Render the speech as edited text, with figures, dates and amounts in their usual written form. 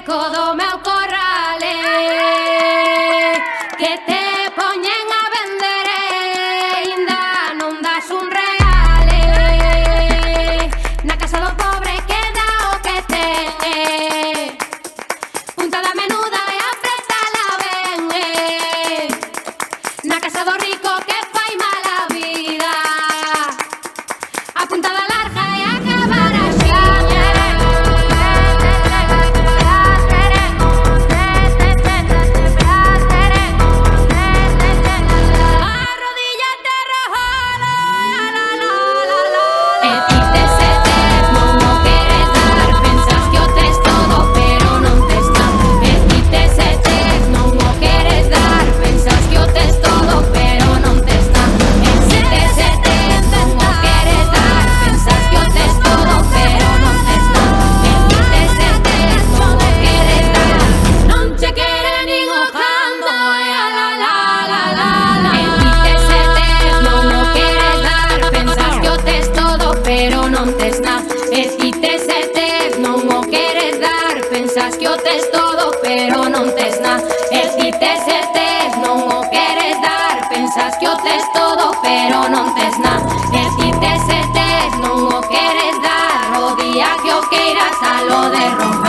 rico do meu corrale que te poñen a vender e ainda non das un reale. Na casa do pobre queda o que ten, puntada menuda e apretala ben, na casa do rico que fai mala vida, a puntada larga e acabar así. Pero non tes nada, e ti tes e tes, non o queres dar. Pensas que o tes todo, pero non tes nada, e ti tes e tes, non o queres dar. Pensas que o tes todo, pero non tes nada, e ti tes e tes, non o queres dar. O día que o queiras a lo de romper.